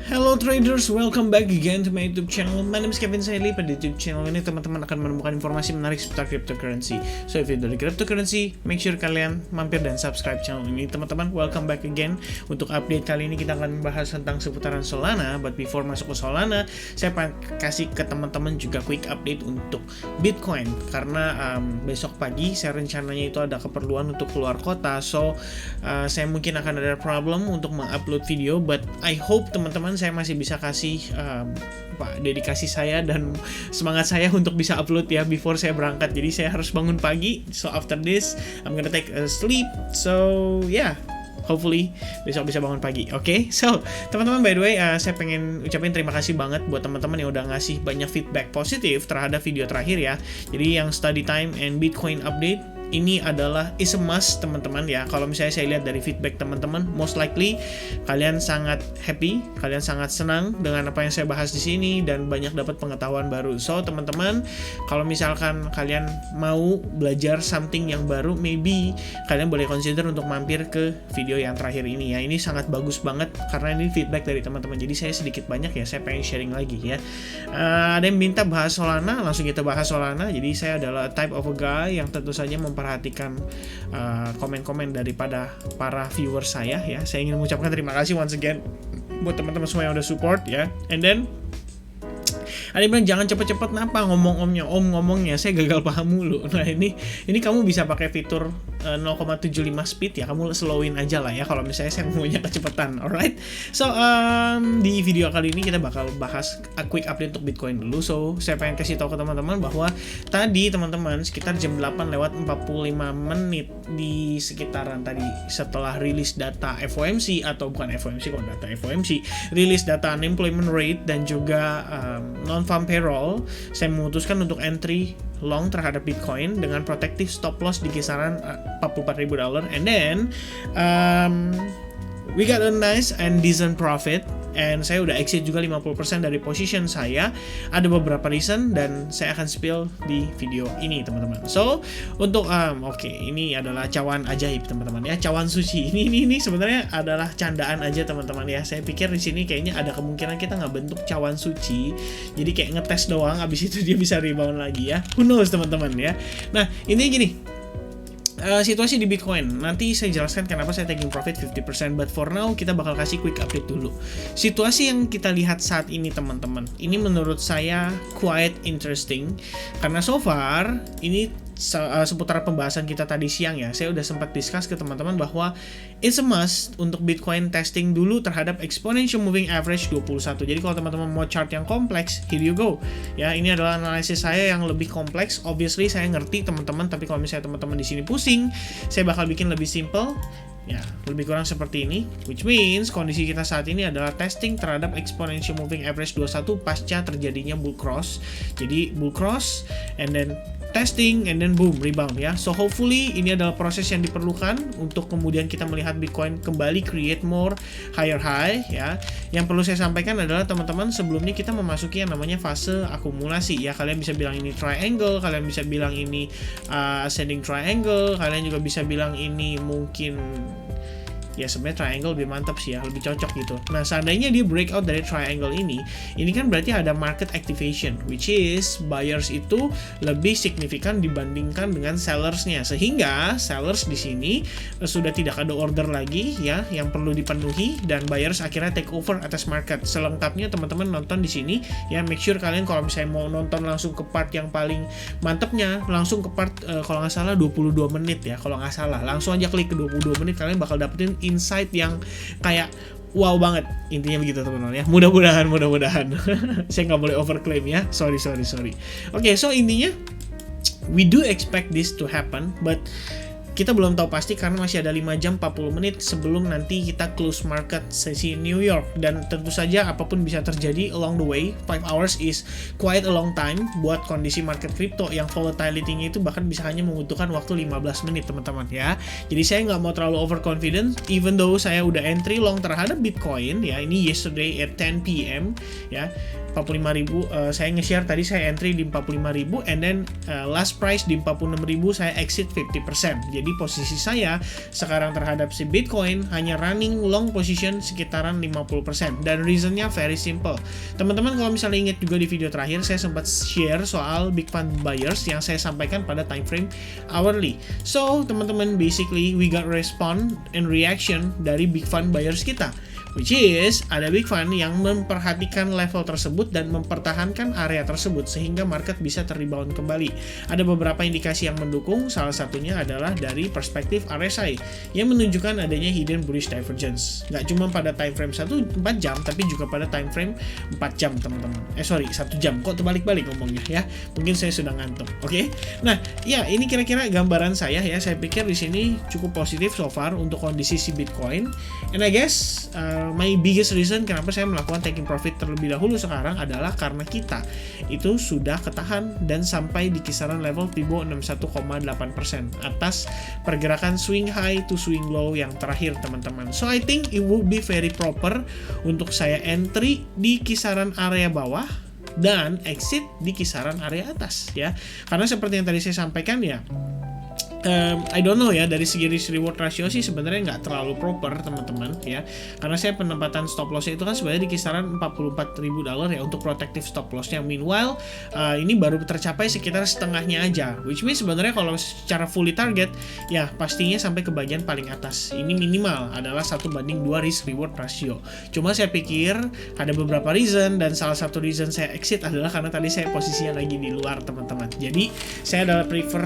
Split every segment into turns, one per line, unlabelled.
Hello traders, welcome back again to my YouTube channel. My name is Kevin Saili. Pada YouTube channel ini teman-teman akan menemukan informasi menarik seputar cryptocurrency. So if you're dari cryptocurrency, make sure kalian mampir dan subscribe channel ini. Teman-teman, welcome back again. Untuk update kali ini kita akan membahas tentang seputaran Solana. But before masuk ke Solana, saya akan kasih ke teman-teman juga quick update untuk Bitcoin. Karena besok pagi saya rencananya itu ada keperluan untuk keluar kota. So saya mungkin akan ada problem untuk mengupload video. But I hope teman-teman saya masih bisa kasih dedikasi saya dan semangat saya untuk bisa upload ya before saya berangkat. Jadi saya harus bangun pagi. So after this I'm gonna take a sleep. So yeah, hopefully besok bisa bangun pagi. Oke? So teman-teman, by the way, saya pengen ucapin terima kasih banget buat teman-teman yang udah ngasih banyak feedback positif terhadap video terakhir ya. Jadi yang study time and Bitcoin update ini adalah is a must teman-teman ya. Kalau misalnya saya lihat dari feedback teman-teman, most likely kalian sangat happy, kalian sangat senang dengan apa yang saya bahas di sini dan banyak dapat pengetahuan baru. So teman-teman, kalau misalkan kalian mau belajar something yang baru, maybe kalian boleh consider untuk mampir ke video yang terakhir ini ya. Ini sangat bagus banget karena ini feedback dari teman-teman. Jadi saya sedikit banyak ya, saya pengen sharing lagi ya. Ada yang minta bahas Solana, langsung kita bahas Solana. Jadi saya adalah type of a guy yang tentu saja memperhatikan komen-komen daripada para viewer saya ya. Saya ingin mengucapkan terima kasih once again buat teman-teman semua yang udah support ya. And then ada yang bilang jangan cepet-cepet, kenapa ngomongnya saya gagal paham mulu. Nah ini kamu bisa pakai fitur 0,75 speed ya, kamu slowin aja lah ya kalau misalnya saya maunya kecepatan. Alright, so di video kali ini kita bakal bahas quick update untuk Bitcoin dulu. So saya pengen kasih tahu ke teman-teman bahwa tadi teman-teman sekitar jam 8:45 di sekitaran tadi setelah rilis data FOMC, atau bukan FOMC kok, data FOMC, rilis data unemployment rate dan juga non-farm payroll, saya memutuskan untuk entry long terhadap Bitcoin dengan protective stop loss di kisaran $44.000, and then we got a nice and decent profit, and saya udah exit juga 50% dari position saya. Ada beberapa reason dan saya akan spill di video ini teman-teman. So untuk ini adalah cawan ajaib teman-teman ya, cawan suci. Ini sebenarnya adalah candaan aja teman-teman ya. Saya pikir di sini kayaknya ada kemungkinan kita nggak bentuk cawan suci, jadi kayak ngetes doang, abis itu dia bisa rebound lagi ya. Who knows teman-teman ya. Nah intinya gini, situasi di Bitcoin nanti saya jelaskan kenapa saya taking profit 50%, but for now kita bakal kasih quick update dulu. Situasi yang kita lihat saat ini teman-teman, ini menurut saya quite interesting karena so far ini seputar pembahasan kita tadi siang ya, saya udah sempat discuss ke teman-teman bahwa it's a must untuk Bitcoin testing dulu terhadap exponential moving average 21. Jadi kalau teman-teman mau chart yang kompleks, here you go ya. Ini adalah analisis saya yang lebih kompleks. Obviously saya ngerti teman-teman, tapi kalau misalnya teman-teman di sini pusing, saya bakal bikin lebih simple ya, lebih kurang seperti ini, which means kondisi kita saat ini adalah testing terhadap exponential moving average 21 pasca terjadinya bull cross. Jadi bull cross and then testing and then boom, rebound ya. So hopefully ini adalah proses yang diperlukan untuk kemudian kita melihat Bitcoin kembali create more higher high ya. Yang perlu saya sampaikan adalah teman-teman, sebelumnya kita memasuki yang namanya fase akumulasi ya. Kalian bisa bilang ini triangle, kalian bisa bilang ini ascending triangle, kalian juga bisa bilang ini mungkin ya sebenarnya triangle lebih mantap sih ya, lebih cocok gitu. Nah seandainya dia breakout dari triangle ini kan berarti ada market activation, which is buyers itu lebih signifikan dibandingkan dengan sellersnya, sehingga sellers di sini sudah tidak ada order lagi ya yang perlu dipenuhi, dan buyers akhirnya take over atas market. Selengkapnya teman-teman nonton di sini ya, make sure kalian kalau misalnya mau nonton langsung ke part yang paling mantepnya, langsung ke part kalau nggak salah 22 menit ya, kalau nggak salah langsung aja klik ke 22 menit, kalian bakal dapetin insight yang kayak wow banget. Intinya begitu teman-teman ya. Mudah-mudahan saya nggak boleh overclaim ya. Sorry. Oke, so intinya we do expect this to happen, but kita belum tahu pasti karena masih ada 5 jam 40 menit sebelum nanti kita close market sesi New York, dan tentu saja apapun bisa terjadi along the way. 5 hours is quite a long time buat kondisi market crypto yang volatility-nya itu bahkan bisa hanya membutuhkan waktu 15 menit teman-teman ya. Jadi saya nggak mau terlalu overconfident, even though saya udah entry long terhadap Bitcoin ya, ini yesterday at 10 PM ya. 45.000, saya nge-share tadi saya entry di 45.000 and then last price di 46.000 saya exit 50%. Jadi posisi saya sekarang terhadap si Bitcoin hanya running long position sekitaran 50%, dan reasonnya very simple. Teman-teman kalau misalnya ingat juga di video terakhir saya sempat share soal big fund buyers yang saya sampaikan pada time frame hourly. So teman-teman, basically we got respond and reaction dari big fund buyers kita, which is ada big fund yang memperhatikan level tersebut dan mempertahankan area tersebut sehingga market bisa terrebound kembali. Ada beberapa indikasi yang mendukung, salah satunya adalah dari perspektif RSI yang menunjukkan adanya hidden bullish divergence. Nggak cuma pada time frame 4 jam, tapi juga pada time frame 4 jam teman-teman. 1 jam, kok terbalik-balik ngomongnya ya. Mungkin saya sudah ngantuk. Oke. Nah, ya ini kira-kira gambaran saya ya. Saya pikir di sini cukup positif so far untuk kondisi si Bitcoin. And I guess my biggest reason kenapa saya melakukan taking profit terlebih dahulu sekarang adalah karena kita itu sudah ketahan dan sampai di kisaran level Fibo 61,8% atas pergerakan swing high to swing low yang terakhir teman-teman. So I think it would be very proper untuk saya entry di kisaran area bawah dan exit di kisaran area atas ya. Karena seperti yang tadi saya sampaikan ya, I don't know ya, dari segi risk reward ratio sih sebenarnya nggak terlalu proper teman-teman ya, karena saya penempatan stop lossnya itu kan sebenarnya di kisaran $44.000 ya untuk protective stop lossnya. Meanwhile ini baru tercapai sekitar setengahnya aja, which means sebenarnya kalau secara fully target ya pastinya sampai ke bagian paling atas. Ini minimal adalah 1:2 risk reward ratio. Cuma saya pikir ada beberapa reason, dan salah satu reason saya exit adalah karena tadi saya posisinya lagi di luar teman-teman. Jadi saya adalah prefer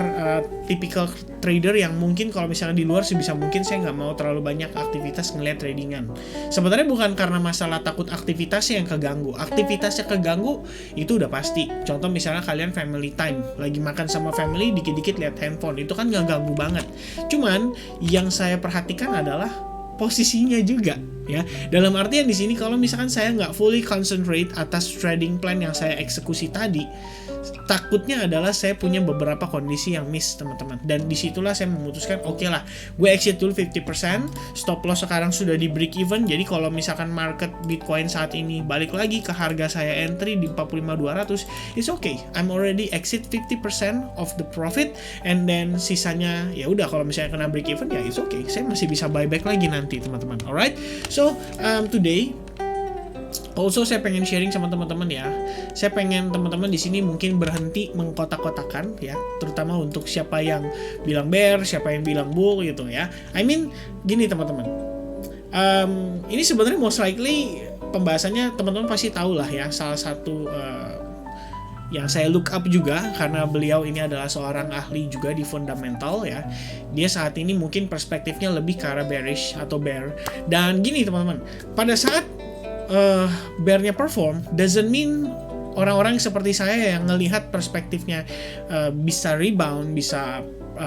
typical trader yang mungkin kalau misalnya di luar sebisa mungkin saya nggak mau terlalu banyak aktivitas ngeliat tradingan. Sebenarnya bukan karena masalah takut aktivitasnya yang keganggu. Aktivitasnya keganggu itu udah pasti. Contoh misalnya kalian family time, lagi makan sama family dikit-dikit lihat handphone, itu kan nggak ganggu banget. Cuman yang saya perhatikan adalah posisinya juga ya. Dalam artian di sini kalau misalkan saya nggak fully concentrate atas trading plan yang saya eksekusi tadi, takutnya adalah saya punya beberapa kondisi yang miss teman-teman, dan disitulah saya memutuskan oke lah, gue exit dulu 50%, stop loss sekarang sudah di break even. Jadi kalau misalkan market Bitcoin saat ini balik lagi ke harga saya entry di 45.200, it's okay, I'm already exit 50% of the profit, and then sisanya ya udah kalau misalnya kena break even ya it's okay, saya masih bisa buyback lagi nanti teman-teman. Alright, so today also saya pengen sharing sama teman-teman ya. Saya pengen teman-teman di sini mungkin berhenti mengkotak-kotakan ya, terutama untuk siapa yang bilang bear, siapa yang bilang bull gitu ya. I mean gini teman-teman. Ini sebenarnya most likely pembahasannya teman-teman pasti tahu lah ya. Salah satu yang saya look up juga karena beliau ini adalah seorang ahli juga di fundamental ya. Dia saat ini mungkin perspektifnya lebih ke arah bearish atau bear. Dan gini teman-teman, pada saat bear-nya perform doesn't mean orang-orang seperti saya yang ngelihat perspektifnya bisa rebound, bisa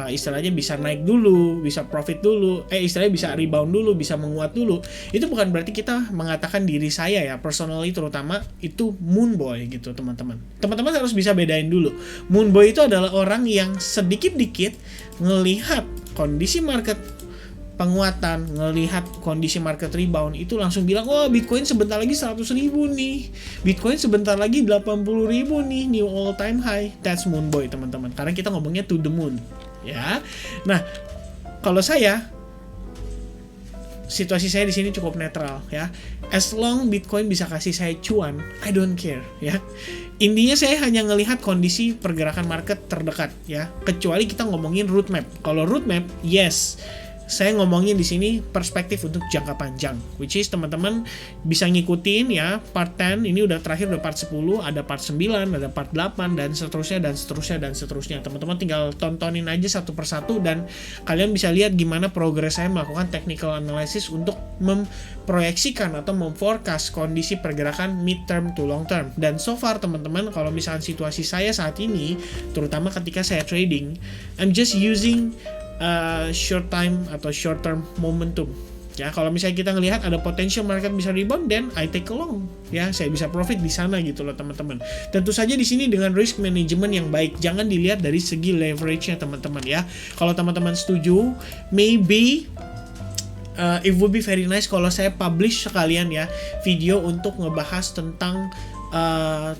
istilahnya bisa naik dulu, bisa profit dulu, istilahnya bisa rebound dulu, bisa menguat dulu. Itu bukan berarti kita mengatakan diri saya ya, personally terutama itu moon boy gitu teman-teman. Teman-teman harus bisa bedain dulu. Moon boy itu adalah orang yang sedikit-dikit ngelihat kondisi market penguatan, ngelihat kondisi market rebound itu langsung bilang, wah Bitcoin sebentar lagi 100.000 nih, Bitcoin sebentar lagi 80.000 nih, new all time high. That's moon boy teman-teman, karena kita ngomongnya to the moon ya. Nah kalau saya, situasi saya di sini cukup netral ya. As long Bitcoin bisa kasih saya cuan, I don't care ya. Intinya saya hanya ngelihat kondisi pergerakan market terdekat ya. Kecuali kita ngomongin roadmap. Kalau roadmap, yes, saya ngomongin di sini perspektif untuk jangka panjang, which is teman-teman bisa ngikutin ya part 10, ini udah terakhir udah part 10, ada part 9, ada part 8 dan seterusnya dan seterusnya dan seterusnya. Teman-teman tinggal tontonin aja satu persatu dan kalian bisa lihat gimana progres saya melakukan technical analysis untuk memproyeksikan atau memforecast kondisi pergerakan mid term to long term. Dan so far teman-teman, kalau misalnya situasi saya saat ini, terutama ketika saya trading, I'm just using short time atau short term momentum ya. Kalau misalnya kita ngelihat ada potential market bisa rebound, then I take a long ya, saya bisa profit di sana gitu loh teman-teman. Tentu saja di sini dengan risk management yang baik, jangan dilihat dari segi leverage-nya teman-teman ya. Kalau teman-teman setuju, maybe it would be very nice kalau saya publish sekalian ya video untuk ngebahas tentang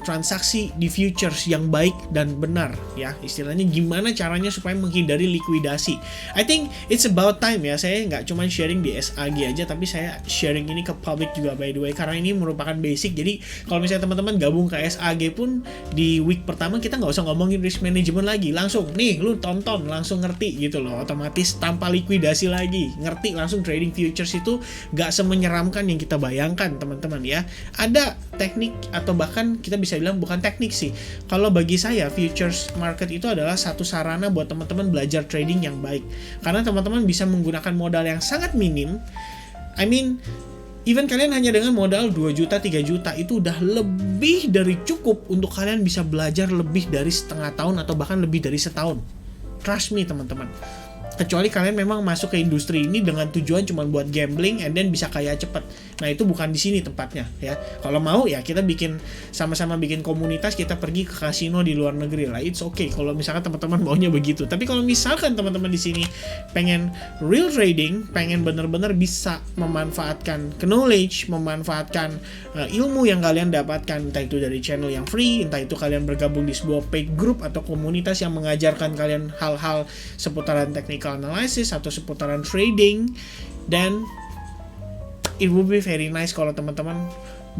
transaksi di futures yang baik dan benar ya, istilahnya gimana caranya supaya menghindari likuidasi. I think it's about time ya, saya nggak cuma sharing di SAG aja, tapi saya sharing ini ke public juga by the way, karena ini merupakan basic. Jadi kalau misalnya teman-teman gabung ke SAG pun di week pertama kita nggak usah ngomongin risk management lagi, langsung nih lu tonton langsung ngerti gitu loh, otomatis tanpa likuidasi lagi, ngerti langsung trading futures itu nggak semenyeramkan yang kita bayangkan teman-teman ya. Ada teknik atau bahkan kita bisa bilang bukan teknik sih. Kalau bagi saya futures market itu adalah satu sarana buat teman-teman belajar trading yang baik. Karena teman-teman bisa menggunakan modal yang sangat minim. I mean, even kalian hanya dengan modal 2 juta, 3 juta itu udah lebih dari cukup untuk kalian bisa belajar lebih dari setengah tahun atau bahkan lebih dari setahun. Trust me teman-teman. Kecuali kalian memang masuk ke industri ini dengan tujuan cuma buat gambling and then bisa kaya cepet. Nah itu bukan di sini tempatnya ya. Kalau mau ya kita bikin sama-sama bikin komunitas, kita pergi ke kasino di luar negeri lah. It's okay kalau misalkan teman-teman maunya begitu. Tapi kalau misalkan teman-teman di sini pengen real trading, pengen bener-bener bisa memanfaatkan knowledge, memanfaatkan ilmu yang kalian dapatkan, entah itu dari channel yang free, entah itu kalian bergabung di sebuah paid group atau komunitas yang mengajarkan kalian hal-hal seputaran technical analysis atau seputaran trading, dan it would be very nice kalau teman-teman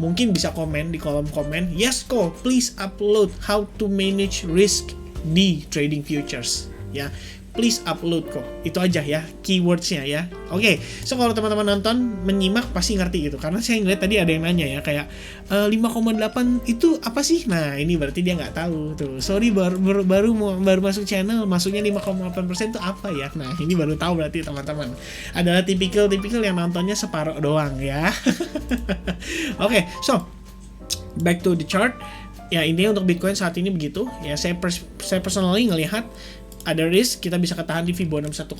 mungkin bisa komen di kolom komen, yes kok please upload how to manage risk di trading futures ya, please upload kok, itu aja ya keywordsnya ya. Oke, so kalau teman-teman nonton menyimak pasti ngerti gitu, karena saya ngeliat tadi ada yang nanya ya kayak 5,8 itu apa sih. Nah ini berarti dia nggak tahu tuh, sorry baru masuk channel, masuknya 5,8% itu apa ya. Nah ini baru tahu berarti teman-teman adalah tipikal yang nontonnya separuh doang ya. Oke, so back to the chart ya. Intinya untuk Bitcoin saat ini begitu ya, saya personally ngelihat ada risk kita bisa ketahan di Fibo 61,8%.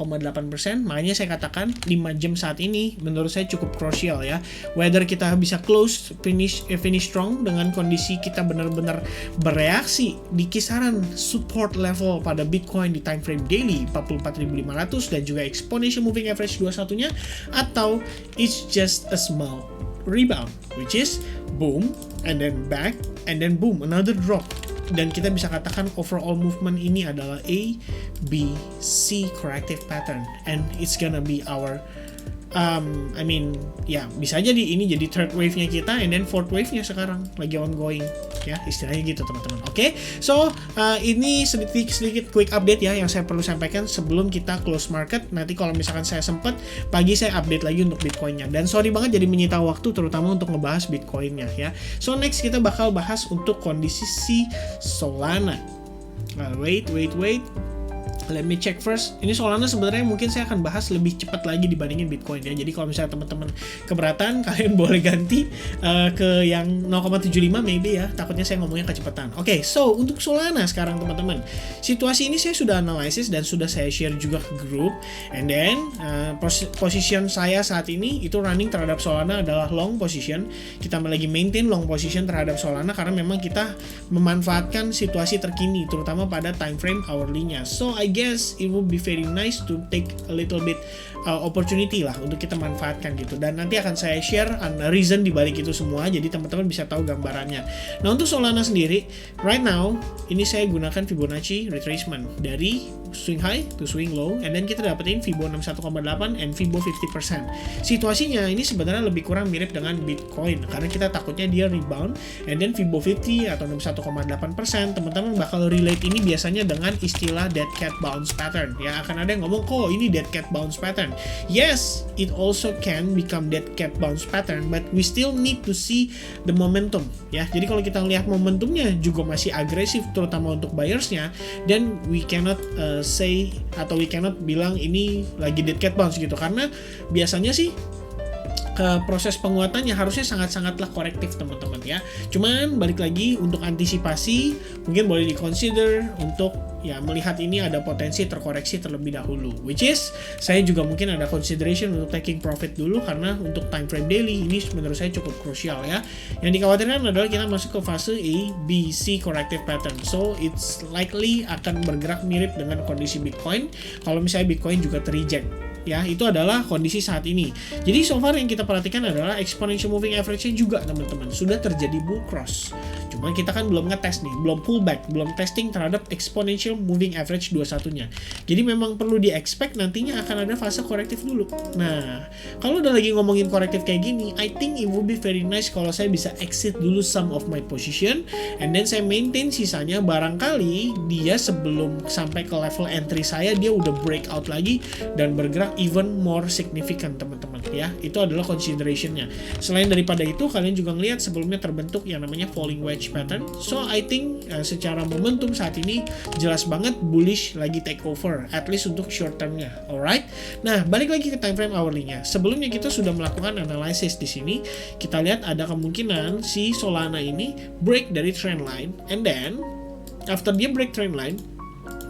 Makanya saya katakan 5 jam saat ini menurut saya cukup krusial ya. Whether kita bisa close finish strong dengan kondisi kita benar-benar bereaksi di kisaran support level pada Bitcoin di time frame daily 44.500 dan juga exponential moving average 21-nya, atau it's just a small rebound which is boom and then back and then boom another drop. Dan kita bisa katakan overall movement ini adalah A, B, C corrective pattern, and it's gonna be our bisa aja ini jadi third wave-nya kita, and then fourth wave-nya sekarang lagi ongoing ya, istilahnya gitu teman-teman. Oke, so ini sedikit quick update ya yang saya perlu sampaikan sebelum kita close market. Nanti kalau misalkan saya sempat pagi saya update lagi untuk Bitcoin-nya, dan sorry banget jadi menyita waktu terutama untuk ngebahas Bitcoin-nya ya. So next kita bakal bahas untuk kondisi si Solana. Wait. Let me check first. Ini Solana sebenarnya mungkin saya akan bahas lebih cepat lagi dibandingin Bitcoin ya. Jadi kalau misalnya teman-teman keberatan, kalian boleh ganti ke yang 0,75 maybe ya. Takutnya saya ngomongnya kecepatan. Oke, so untuk Solana sekarang teman-teman, situasi ini saya sudah analisis dan sudah saya share juga ke grup. And then position saya saat ini itu running terhadap Solana adalah long position. Kita lagi maintain long position terhadap Solana karena memang kita memanfaatkan situasi terkini terutama pada time frame hourly-nya. So I guess it would be very nice to take a little bit opportunity lah untuk kita manfaatkan gitu, dan nanti akan saya share reason dibalik itu semua jadi teman-teman bisa tahu gambarannya. Nah untuk Solana sendiri right now ini saya gunakan Fibonacci retracement dari swing high to swing low, and then kita dapetin Fibo 61,8 and Fibo 50%. Situasinya ini sebenarnya lebih kurang mirip dengan Bitcoin karena kita takutnya dia rebound, and then Fibo 50 atau 61,8%. Teman-teman bakal relate ini biasanya dengan istilah dead cat bounce pattern ya. Akan ada yang ngomong kok ini dead cat bounce pattern. Yes, it also can become dead cat bounce pattern, but we still need to see the momentum ya. Jadi kalau kita lihat momentumnya juga masih agresif terutama untuk buyersnya, then we cannot say atau we cannot bilang ini lagi dead cat bounce gitu, karena biasanya sih proses penguatannya harusnya sangat-sangatlah korektif teman-teman ya. Cuman balik lagi untuk antisipasi mungkin boleh di-consider untuk ya melihat ini ada potensi terkoreksi terlebih dahulu, which is saya juga mungkin ada consideration untuk taking profit dulu karena untuk time frame daily ini menurut saya cukup krusial ya. Yang dikhawatirkan adalah kita masuk ke fase A, B, C corrective pattern, so it's likely akan bergerak mirip dengan kondisi Bitcoin kalau misalnya Bitcoin juga terreject ya. Itu adalah kondisi saat ini. Jadi so far yang kita perhatikan adalah exponential moving average-nya juga teman-teman sudah terjadi bull cross. Cuma kita kan belum ngetes nih, belum pullback, belum testing terhadap exponential moving average 21-nya. Jadi memang perlu di-expect nantinya akan ada fase korektif dulu. Nah, kalau udah lagi ngomongin korektif kayak gini, I think it would be very nice kalau saya bisa exit dulu some of my position, and then saya maintain sisanya. Barangkali dia sebelum sampai ke level entry saya, dia udah breakout lagi dan bergerak even more significant, teman-teman ya. Itu adalah considerationnya. Selain daripada itu, kalian juga ngelihat sebelumnya terbentuk yang namanya falling wedge pattern. So I think secara momentum saat ini jelas banget bullish lagi take over, at least untuk short termnya. Alright. Nah, balik lagi ke time frame hourly-nya. Sebelumnya kita sudah melakukan analisis di sini. Kita lihat ada kemungkinan si Solana ini break dari trend line, and then after dia break trend line,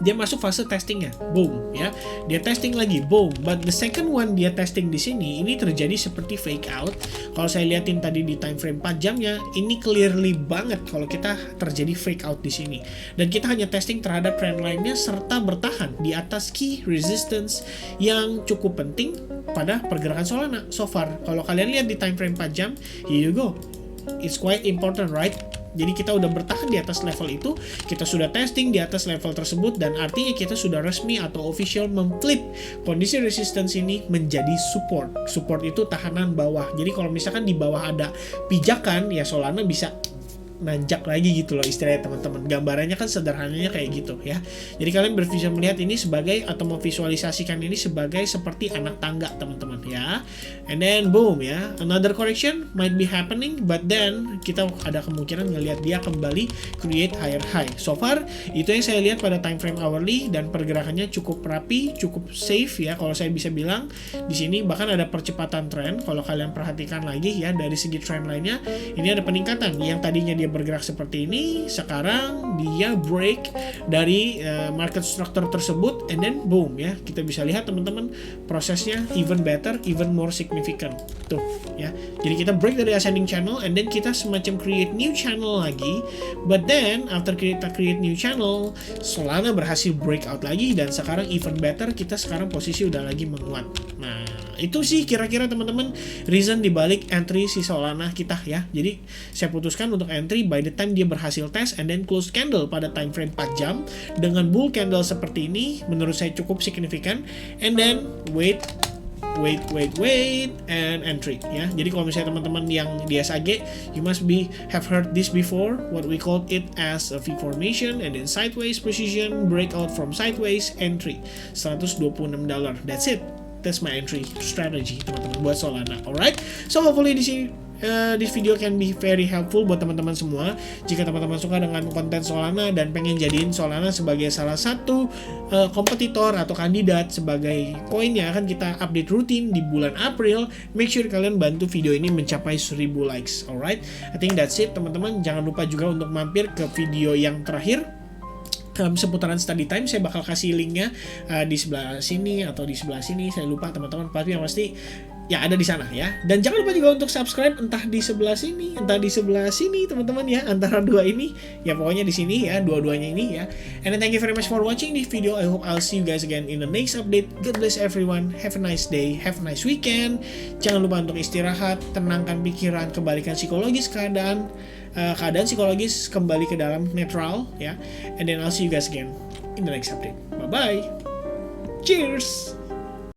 dia masuk fase testingnya, boom ya, dia testing lagi, boom. But the second one dia testing di sini, ini terjadi seperti fake out. Kalau saya liatin tadi di time frame 4 jamnya, ini clearly banget kalau kita terjadi fake out di sini. Dan kita hanya testing terhadap trend line-nya serta bertahan di atas key resistance yang cukup penting pada pergerakan Solana so far. Kalau kalian lihat di time frame 4 jam, here you go, it's quite important, right? Jadi kita udah bertahan di atas level itu, kita sudah testing di atas level tersebut, dan artinya kita sudah resmi atau official memflip kondisi resistance ini menjadi support. Support itu tahanan bawah. Jadi kalau misalkan di bawah ada pijakan, ya Solana bisa nanjak lagi gitu loh istilahnya, teman-teman. Gambarannya kan sederhananya kayak gitu ya. Jadi kalian bisa melihat ini sebagai, atau memvisualisasikan ini sebagai seperti anak tangga, teman-teman ya. And then boom ya, another correction might be happening, but then kita ada kemungkinan ngelihat dia kembali create higher high. So far itu yang saya lihat pada time frame hourly, dan pergerakannya cukup rapi, cukup safe ya kalau saya bisa bilang. Di sini bahkan ada percepatan tren. Kalau kalian perhatikan lagi ya, dari segi trend lainnya ini ada peningkatan. Yang tadinya dia bergerak seperti ini, sekarang dia break dari market structure tersebut, and then boom ya, kita bisa lihat teman-teman prosesnya even better, even more significant tuh ya. Jadi kita break dari ascending channel, and then kita semacam create new channel lagi, but then after kita create new channel, Solana berhasil breakout lagi, dan sekarang even better, kita sekarang posisi udah lagi menguat. Nah, itu sih kira-kira teman-teman reason dibalik entry si Solana kita ya. Jadi saya putuskan untuk entry by the time dia berhasil test and then close candle pada time frame 4 jam dengan bull candle seperti ini, menurut saya cukup signifikan, and then wait and entry ya. Jadi kalau misalnya teman-teman yang di SAG, you must have heard this before, what we call it as a V formation, and then sideways position, breakout from sideways, entry $126. That's it. That's my entry strategy, teman-teman, buat Solana. Alright, so hopefully di sini this video can be very helpful buat teman-teman semua. Jika teman-teman suka dengan konten Solana dan pengen jadiin Solana sebagai salah satu kompetitor atau kandidat sebagai koin yang akan kita update rutin di bulan April, make sure kalian bantu video ini mencapai 1000 likes. Alright, I think that's it, teman-teman. Jangan lupa juga untuk mampir ke video yang terakhir seputaran study time. Saya bakal kasih linknya di sebelah sini atau di sebelah sini, saya lupa teman-teman, tapi yang pasti ya ada di sana ya. Dan jangan lupa juga untuk subscribe, entah di sebelah sini, entah di sebelah sini, teman-teman ya, antara dua ini ya, pokoknya di sini ya, dua-duanya ini ya. And then thank you very much for watching this video. I hope I'll see you guys again in the next update. God bless everyone, have a nice day, have a nice weekend. Jangan lupa untuk istirahat, tenangkan pikiran, kembalikan psikologis keadaan psikologis kembali ke dalam netral ya. And then I'll see you guys again in the next update. Bye bye, cheers.